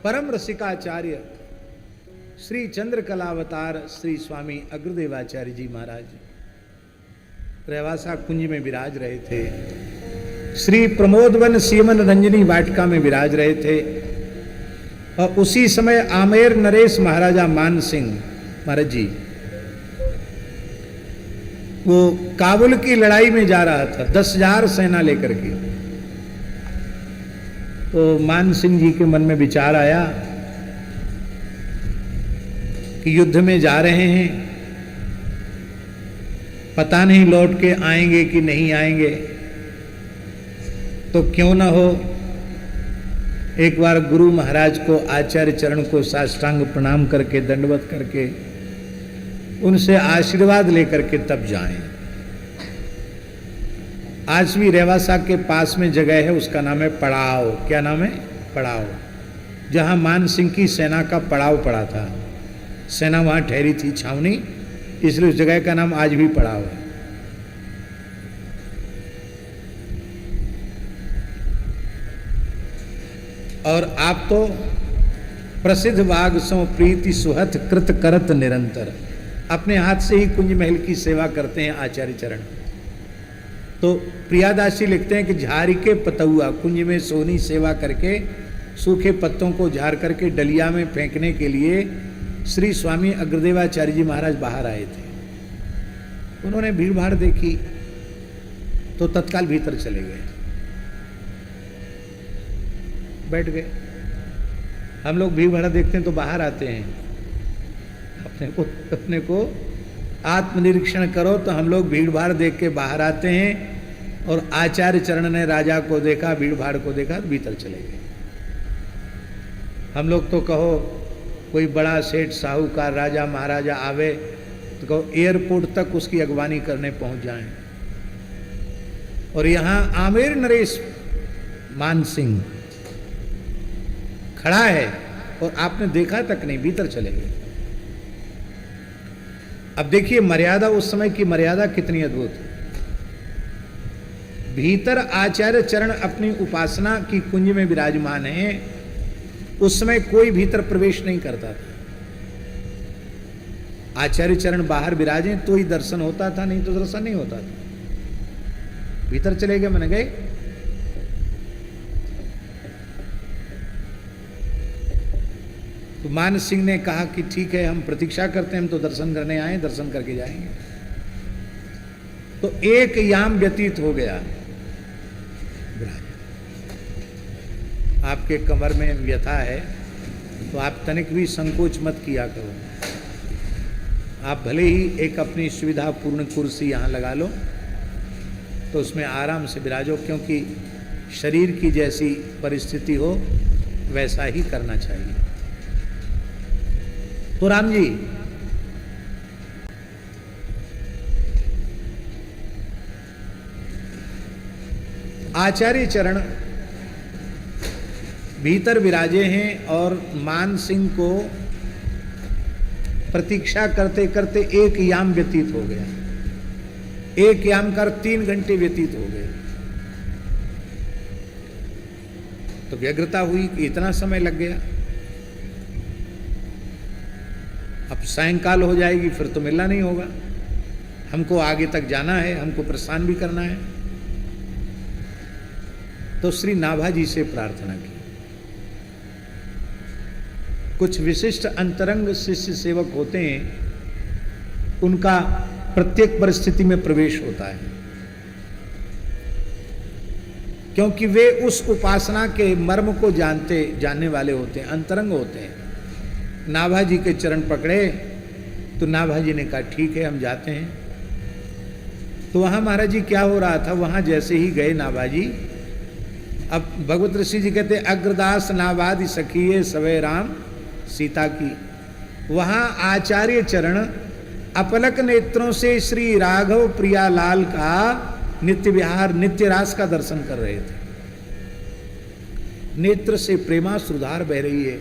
परम रसिकाचार्य श्री चंद्रकलावतार श्री स्वामी अग्रदेवाचार्य जी महाराज रेवासा कुंज में विराज रहे थे। श्री प्रमोदवन सीमन रंजनी वाटिका में विराज रहे थे और उसी समय आमेर नरेश महाराजा मान सिंह महाराज जी वो काबुल की लड़ाई में जा रहा था 10,000 सेना लेकर के। तो मान सिंह जी के मन में विचार आया कि युद्ध में जा रहे हैं, पता नहीं लौट के आएंगे कि नहीं आएंगे, तो क्यों ना हो एक बार गुरु महाराज को आचार्य चरण को साष्टांग प्रणाम करके दंडवत करके उनसे आशीर्वाद लेकर के तब जाएं। आज भी रेवासा के पास में जगह है, उसका नाम है पड़ाव। क्या नाम है? पड़ाव, जहां मान सिंह की सेना का पड़ाव पड़ा था। सेना वहां ठहरी थी, छावनी, इसलिए उस जगह का नाम आज भी पड़ाव है। और आप तो प्रसिद्ध वाग सो प्रीति सुहत कृत करत निरंतर, अपने हाथ से ही कुंज महल की सेवा करते हैं आचार्य चरण। तो प्रियादासी लिखते हैं कि झारी के पतुआ, कुंज में सोनी सेवा करके सूखे पत्तों को झाड़ करके डलिया में फेंकने के लिए श्री स्वामी अग्रदेवाचार्य जी महाराज बाहर आए थे। उन्होंने भीड़ भाड़ देखी तो तत्काल भीतर चले गए, बैठ गए। हम लोग भीड़ भाड़ देखते हैं तो बाहर आते हैं, अपने को आत्मनिरीक्षण करो तो हम लोग भीड़ भाड़ देख के बाहर आते हैं। और आचार्य चरण ने राजा को देखा, भीड़ भाड़ को देखा तो भीतर चले गए। हम लोग तो कहो कोई बड़ा सेठ साहूकार राजा महाराजा आवे तो कहो एयरपोर्ट तक उसकी अगवानी करने पहुंच जाएं। और यहां आमेर नरेश मान सिंह खड़ा है और आपने देखा तक नहीं, भीतर चले गए। अब देखिए मर्यादा, उस समय की मर्यादा कितनी अद्भुत। भीतर आचार्य चरण अपनी उपासना की कुंज में विराजमान है, उस समय कोई भीतर प्रवेश नहीं करता था। आचार्य चरण बाहर विराजे तो ही दर्शन होता था, नहीं तो दर्शन नहीं होता था। भीतर चले गए, मन गए। तो मान सिंह ने कहा कि ठीक है, हम प्रतीक्षा करते हैं, हम तो दर्शन करने आए, दर्शन करके जाएंगे। तो एक याम व्यतीत हो गया। आपके कमर में व्यथा है तो आप तनिक भी संकोच मत किया करो। आप भले ही एक अपनी सुविधापूर्ण कुर्सी यहाँ लगा लो तो उसमें आराम से विराजो, क्योंकि शरीर की जैसी परिस्थिति हो वैसा ही करना चाहिए। तो राम जी, आचार्य चरण भीतर विराजे हैं और मान सिंह को प्रतीक्षा करते करते एक याम व्यतीत हो गया। एक याम कर 3 घंटे व्यतीत हो गए। तो व्यग्रता हुई कि इतना समय लग गया, अब सायंकाल हो जाएगी, फिर तो मिलना नहीं होगा, हमको आगे तक जाना है, हमको प्रस्थान भी करना है। तो श्री नाभाजी से प्रार्थना की। कुछ विशिष्ट अंतरंग शिष्य सेवक होते हैं, उनका प्रत्येक परिस्थिति में प्रवेश होता है, क्योंकि वे उस उपासना के मर्म को जानने वाले होते हैं, अंतरंग होते हैं। नाभाजी के चरण पकड़े तो नाभाजी ने कहा ठीक है, हम जाते हैं। तो वहां महाराज जी क्या हो रहा था, वहां जैसे ही गए नाभाजी, अब भगवत ऋषि जी कहते अग्रदास नाभादि सखिए सवे राम सीता की। वहां आचार्य चरण अपलक नेत्रों से श्री राघव प्रियालाल का नित्य विहार, नित्य रास का दर्शन कर रहे थे। नेत्र से प्रेमा सुधार बह रही है,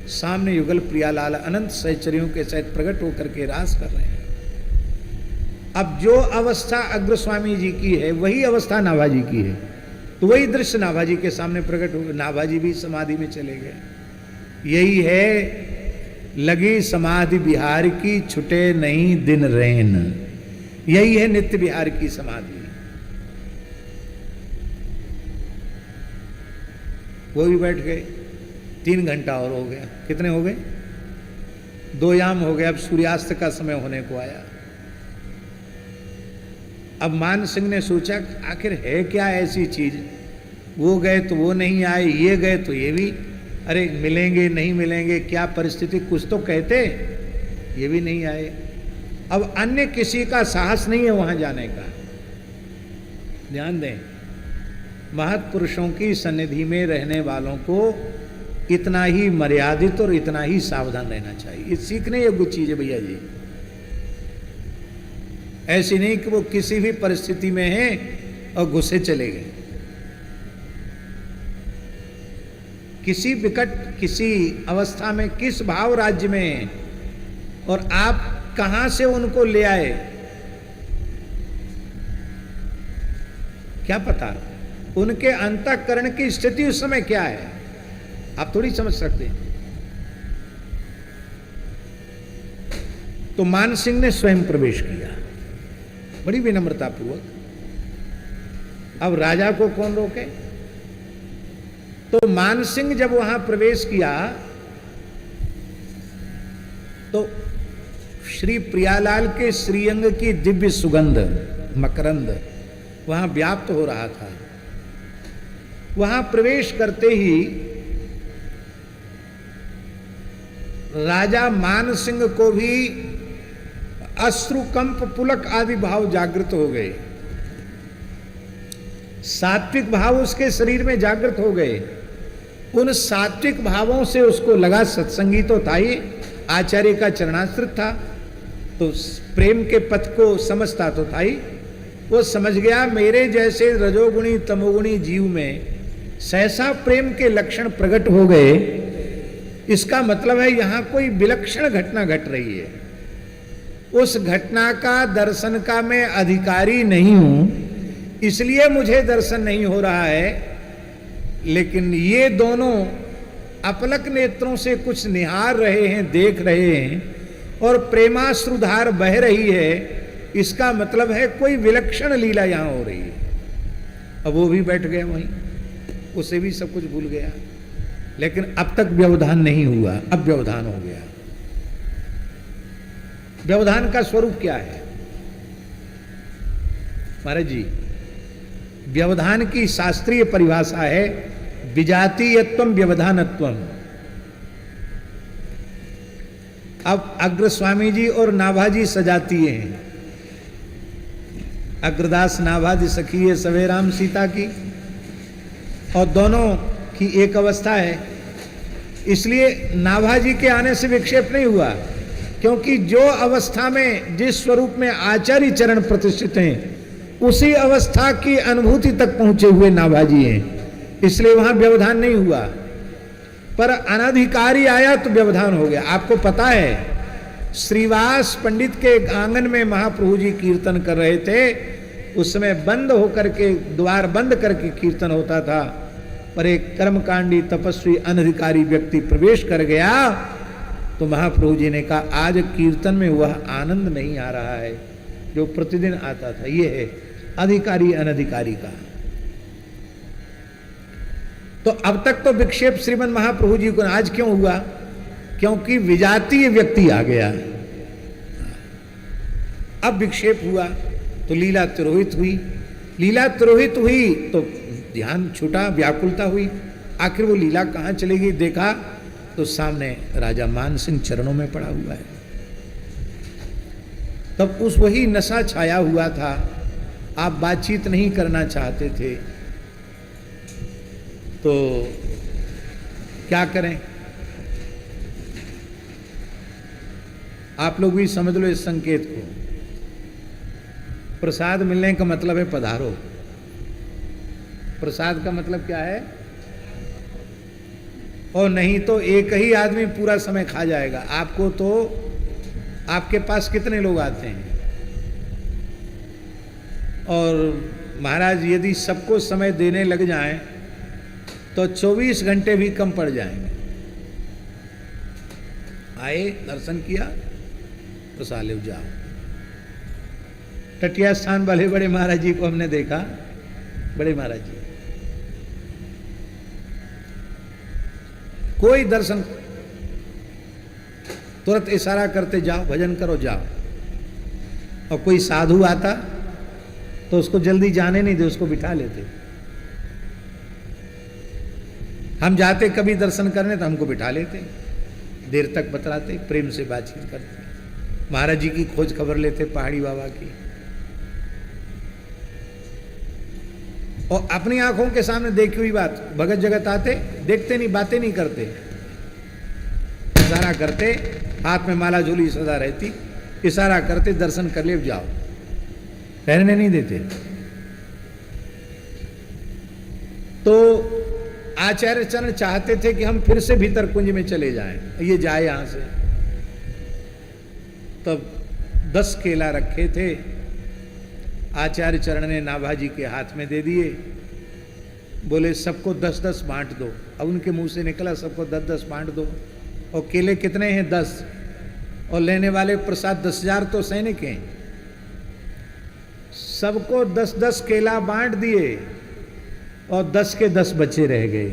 सामने युगल प्रियालाल अनंत सहचर्यों के सहित प्रकट होकर के रास कर रहे हैं। अब जो अवस्था अग्र स्वामी जी की है वही अवस्था नाभाजी की है, तो वही दृश्य नाभाजी के सामने प्रकट हो गया। नाभाजी भी समाधि में चले गए। यही है लगी समाधि बिहार की, छुटे नहीं दिन रैन। यही है नित्य बिहार की समाधि। वो भी बैठ गए, 3 घंटा और हो गया। कितने हो गए? 2 याम हो गए। अब सूर्यास्त का समय होने को आया। अब मान सिंह ने सोचा आखिर है क्या ऐसी चीज, वो गए तो वो नहीं आए, ये गए तो ये भी, अरे मिलेंगे नहीं मिलेंगे, क्या परिस्थिति, कुछ तो कहते, ये भी नहीं आए। अब अन्य किसी का साहस नहीं है वहां जाने का। ध्यान दें, महत्पुरुषों की सन्निधि में रहने वालों को इतना ही मर्यादित और इतना ही सावधान रहना चाहिए। ये सीखने योग्य चीज है भैया जी। ऐसी नहीं कि वो किसी भी परिस्थिति में है और घुसे चले गए। किसी विकट, किसी अवस्था में, किस भाव राज्य में है और आप कहां से उनको ले आए, क्या पता उनके अंतःकरण की स्थिति उस समय क्या है, आप थोड़ी समझ सकते हैं। तो मान सिंह ने स्वयं प्रवेश किया बड़ी विनम्रता पूर्वक। अब राजा को कौन रोके? तो मान सिंह जब वहां प्रवेश किया तो श्री प्रियालाल के श्रीअंग की दिव्य सुगंध मकरंद वहां व्याप्त हो रहा था। वहां प्रवेश करते ही राजा मान सिंह को भी अश्रुकंप पुलक आदि भाव जागृत हो गए। सात्विक भाव उसके शरीर में जागृत हो गए। उन सात्विक भावों से उसको लगा, सत्संगी तो था ही, आचार्य का चरणाश्रित था, तो प्रेम के पथ को समझता तो था ही। वो समझ गया मेरे जैसे रजोगुणी तमोगुणी जीव में सहसा प्रेम के लक्षण प्रकट हो गए, इसका मतलब है यहां कोई विलक्षण घटना घट रही है। उस घटना का दर्शन का मैं अधिकारी नहीं हूं, इसलिए मुझे दर्शन नहीं हो रहा है, लेकिन ये दोनों अपलक नेत्रों से कुछ निहार रहे हैं, देख रहे हैं और प्रेमाश्रुधार बह रही है, इसका मतलब है कोई विलक्षण लीला यहां हो रही है। अब वो भी बैठ गए वहीं, उसे भी सब कुछ भूल गया, लेकिन अब तक व्यवधान नहीं हुआ, अब व्यवधान हो गया। व्यवधान का स्वरूप क्या है महाराज जी? व्यवधान की शास्त्रीय परिभाषा है विजातीयत्वम व्यवधानत्वम। अब अग्रस्वामी जी और नाभाजी सजातीय हैं। अग्रदास नाभाजी सखी है सवे राम सीता की, और दोनों की एक अवस्था है, इसलिए नाभाजी के आने से विक्षेप नहीं हुआ, क्योंकि जो अवस्था में जिस स्वरूप में आचार्य चरण प्रतिष्ठित हैं उसी अवस्था की अनुभूति तक पहुंचे हुए नाभाजी हैं, इसलिए वहां व्यवधान नहीं हुआ। पर अनधिकारी आया तो व्यवधान हो गया। आपको पता है श्रीवास पंडित के आंगन में महाप्रभु जी कीर्तन कर रहे थे, उस समय बंद होकर के, द्वार बंद करके कीर्तन होता था, पर एक कर्मकांडी तपस्वी अनधिकारी व्यक्ति प्रवेश कर गया तो महाप्रभु जी ने कहा आज कीर्तन में वह आनंद नहीं आ रहा है जो प्रतिदिन आता था। यह है अधिकारी अनधिकारी का। तो अब तक तो विक्षेप श्रीमन महाप्रभु जी को, आज क्यों हुआ? क्योंकि विजातीय व्यक्ति आ गया। अब विक्षेप हुआ तो लीला तिरोहित हुई, लीला तिरोहित हुई तो ध्यान छूटा, व्याकुलता हुई, आखिर वो लीला कहां चलेगी? देखा तो सामने राजा मान सिंह चरणों में पड़ा हुआ है। तब उस वही नशा छाया हुआ था, आप बातचीत नहीं करना चाहते थे, तो क्या करें? आप लोग भी समझ लो इस संकेत को। प्रसाद मिलने का मतलब है पधारो। प्रसाद का मतलब क्या है? और नहीं तो एक ही आदमी पूरा समय खा जाएगा। आपको तो, आपके पास कितने लोग आते हैं? और महाराज यदि सबको समय देने लग जाएं तो 24 घंटे भी कम पड़ जाएंगे। आए, दर्शन किया, तो साले जाओ। टटिया स्थान वाले बड़े महाराज जी को हमने देखा, बड़े महाराज जी कोई दर्शन, तुरंत इशारा करते जाओ, भजन करो, जाओ। और कोई साधु आता तो उसको जल्दी जाने नहीं दे, उसको बिठा लेते। हम जाते कभी दर्शन करने तो हमको बिठा लेते, देर तक बतलाते, प्रेम से बातचीत करते, महाराज जी की खोज खबर लेते, पहाड़ी बाबा की। और अपनी आंखों के सामने देखी हुई बात, भगत जगत आते, देखते नहीं, बातें नहीं करते, इशारा करते, हाथ में माला झोली सदा रहती, इशारा करते, दर्शन कर ले, जाओ, ठहरने नहीं देते। तो आचार्य चरण चाहते थे कि हम फिर से भीतर कुंज में चले जाएं, ये जाए यहां से। तब 10 केला रखे थे, आचार्य चरण ने नाभाजी के हाथ में दे दिए, बोले सबको 10-10 बांट दो। अब उनके मुंह से निकला सबको 10-10 बांट दो। और केले कितने हैं? 10। और लेने वाले प्रसाद 10,000 तो सैनिक हैं। सबको 10-10 केला बांट दिए और 10 के 10 बचे रह गए।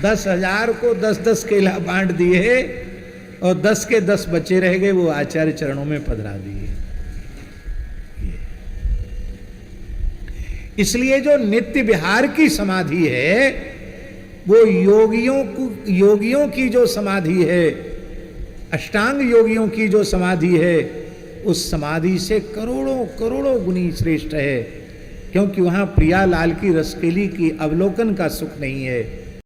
10,000 को 10-10 केला बांट दिए और 10 के 10 बचे रह गए, वो आचार्य चरणों में पधरा दिए। इसलिए जो नित्य विहार की समाधि है, वो योगियों की जो समाधि है, अष्टांग योगियों की जो समाधि है, उस समाधि से करोड़ों करोड़ों गुनी श्रेष्ठ है। क्योंकि वहां प्रियालाल की रसकेली की अवलोकन का सुख नहीं है,